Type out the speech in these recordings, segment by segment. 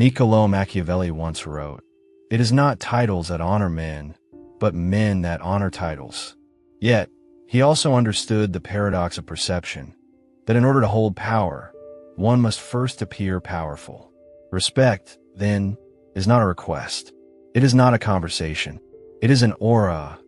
Niccolò Machiavelli once wrote, "It is not titles that honor men, but men that honor titles." Yet, he also understood the paradox of perception, that in order to hold power, one must first appear powerful. Respect, then, is not a request. It is not a conversation. It is an aura,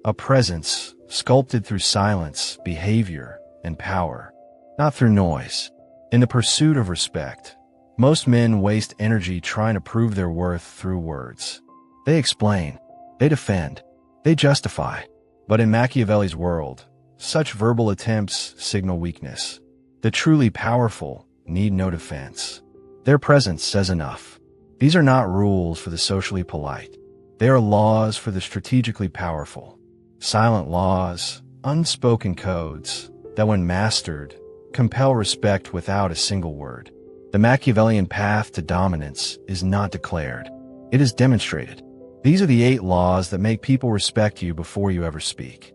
a presence, sculpted through silence, behavior, and power, not through noise. In the pursuit of respect, most men waste energy trying to prove their worth through words. They explain, they defend, they justify. But in Machiavelli's world, such verbal attempts signal weakness. The truly powerful need no defense. Their presence says enough. These are not rules for the socially polite. They are laws for the strategically powerful. Silent laws, unspoken codes, that when mastered, compel respect without a single word. The Machiavellian path to dominance is not declared. It is demonstrated. These are the 8 laws that make people respect you before you ever speak.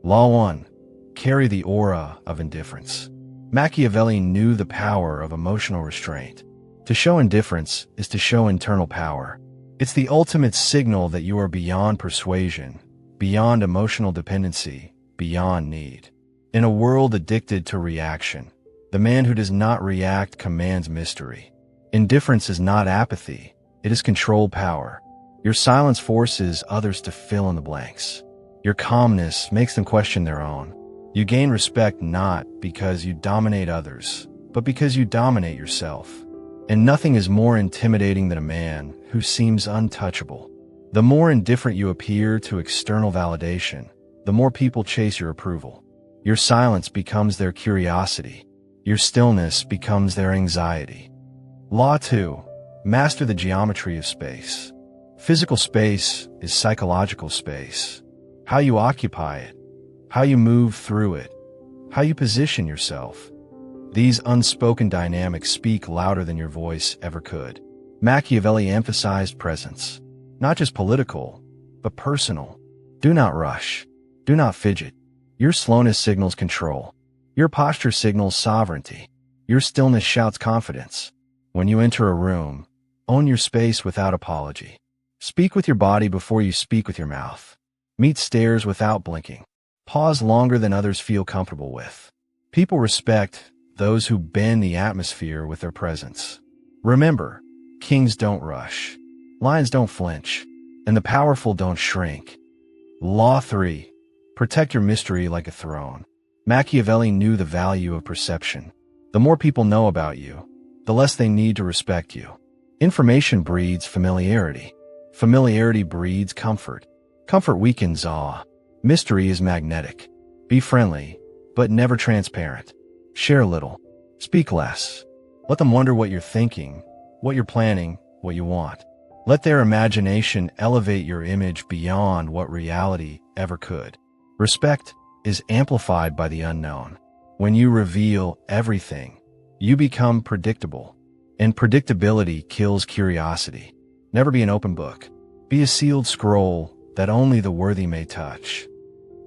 Law 1. Carry the aura of indifference. Machiavelli knew the power of emotional restraint. To show indifference is to show internal power. It's the ultimate signal that you are beyond persuasion, beyond emotional dependency, beyond need. In a world addicted to reaction, the man who does not react commands mystery. Indifference is not apathy, it is controlled power. Your silence forces others to fill in the blanks. Your calmness makes them question their own. You gain respect not because you dominate others, but because you dominate yourself. And nothing is more intimidating than a man who seems untouchable. The more indifferent you appear to external validation, the more people chase your approval. Your silence becomes their curiosity. Your stillness becomes their anxiety. Law 2. Master the geometry of space. Physical space is psychological space. How you occupy it, how you move through it, how you position yourself. These unspoken dynamics speak louder than your voice ever could. Machiavelli emphasized presence, not just political, but personal. Do not rush. Do not fidget. Your slowness signals control. Your posture signals sovereignty. Your stillness shouts confidence. When you enter a room, own your space without apology. Speak with your body before you speak with your mouth. Meet stares without blinking. Pause longer than others feel comfortable with. People respect those who bend the atmosphere with their presence. Remember, kings don't rush, lions don't flinch, and the powerful don't shrink. Law 3. Protect your mystery like a throne. Machiavelli knew the value of perception. The more people know about you, the less they need to respect you. Information breeds familiarity. Familiarity breeds comfort. Comfort weakens awe. Mystery is magnetic. Be friendly, but never transparent. Share little. Speak less. Let them wonder what you're thinking, what you're planning, what you want. Let their imagination elevate your image beyond what reality ever could. Respect is amplified by the unknown. When you reveal everything, you become predictable, and predictability kills curiosity. Never be an open book. Be a sealed scroll that only the worthy may touch.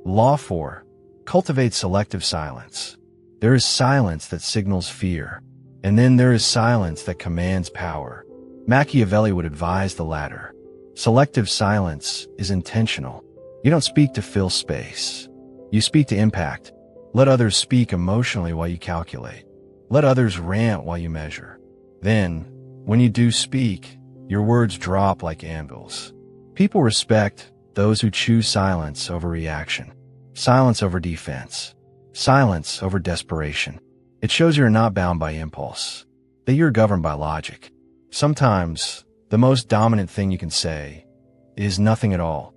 Law 4. Cultivate selective silence. There is silence that signals fear, and then there is silence that commands power. Machiavelli would advise the latter. Selective silence is intentional. You don't speak to fill space. You speak to impact. Let others speak emotionally while you calculate. Let others rant while you measure. Then, when you do speak, your words drop like anvils. People respect those who choose silence over reaction, silence over defense, silence over desperation. It shows you're not bound by impulse, that you're governed by logic. Sometimes, the most dominant thing you can say is nothing at all.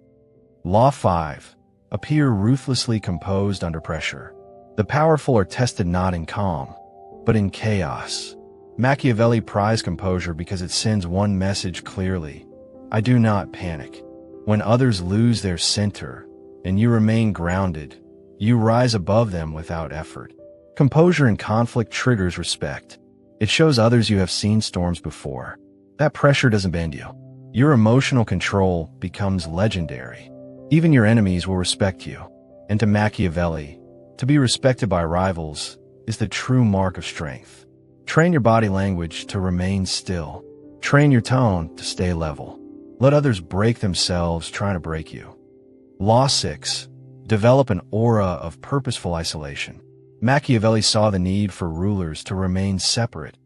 Law 5. Appear ruthlessly composed under pressure. The powerful are tested not in calm, but in chaos. Machiavelli prized composure because it sends one message clearly: I do not panic. When others lose their center and you remain grounded, you rise above them without effort. Composure in conflict triggers respect. It shows others you have seen storms before. That pressure doesn't bend you. Your emotional control becomes legendary. Even your enemies will respect you. And to Machiavelli, to be respected by rivals is the true mark of strength. Train your body language to remain still. Train your tone to stay level. Let others break themselves trying to break you. Law 6. Develop an aura of purposeful isolation. Machiavelli saw the need for rulers to remain separate,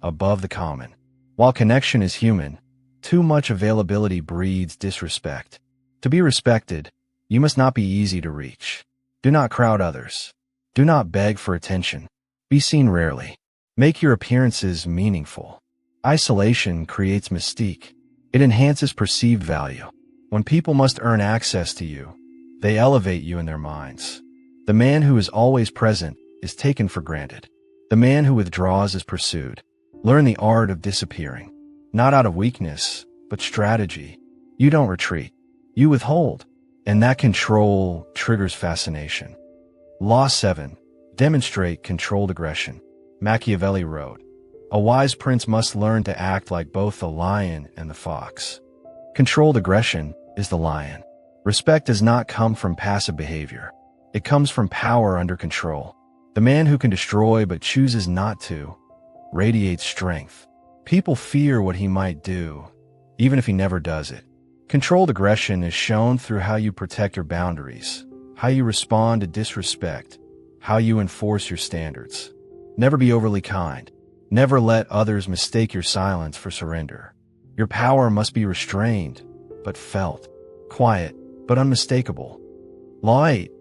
above the common. While connection is human, too much availability breeds disrespect. To be respected, you must not be easy to reach. Do not crowd others. Do not beg for attention. Be seen rarely. Make your appearances meaningful. Isolation creates mystique. It enhances perceived value. When people must earn access to you, they elevate you in their minds. The man who is always present is taken for granted. The man who withdraws is pursued. Learn the art of disappearing. Not out of weakness, but strategy. You don't retreat. You withhold. And that control triggers fascination. Law 7. Demonstrate controlled aggression. Machiavelli wrote, "A wise prince must learn to act like both the lion and the fox." Controlled aggression is the lion. Respect does not come from passive behavior. It comes from power under control. The man who can destroy but chooses not to radiates strength. People fear what he might do, even if he never does it. Controlled aggression is shown through how you protect your boundaries, how you respond to disrespect, how you enforce your standards. Never be overly kind. Never let others mistake your silence for surrender. Your power must be restrained, but felt. Quiet, but unmistakable. Law 8.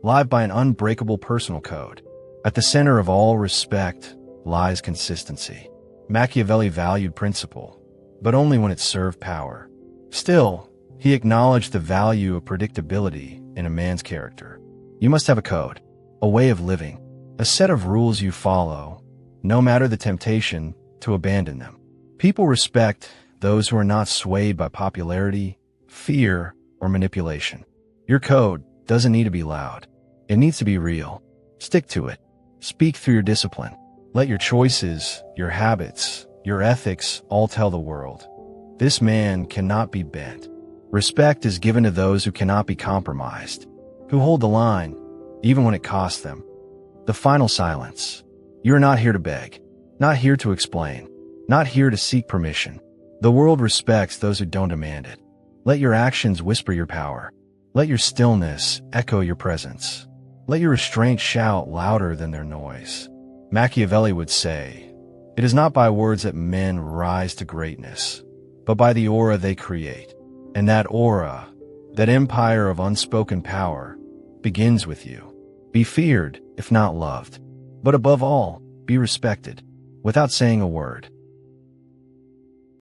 Live by an unbreakable personal code. At the center of all respect lies consistency. Machiavelli valued principle, but only when it served power. Still, he acknowledged the value of predictability in a man's character. You must have a code, a way of living, a set of rules you follow, no matter the temptation to abandon them. People respect those who are not swayed by popularity, fear, or manipulation. Your code doesn't need to be loud. It needs to be real. Stick to it. Speak through your discipline. Let your choices, your habits, your ethics all tell the world. This man cannot be bent. Respect is given to those who cannot be compromised, who hold the line, even when it costs them. The final silence. You are not here to beg, not here to explain, not here to seek permission. The world respects those who don't demand it. Let your actions whisper your power. Let your stillness echo your presence. Let your restraint shout louder than their noise. Machiavelli would say, "It is not by words that men rise to greatness, but by the aura they create. And that aura, that empire of unspoken power, begins with you. Be feared, if not loved. But above all, be respected, without saying a word."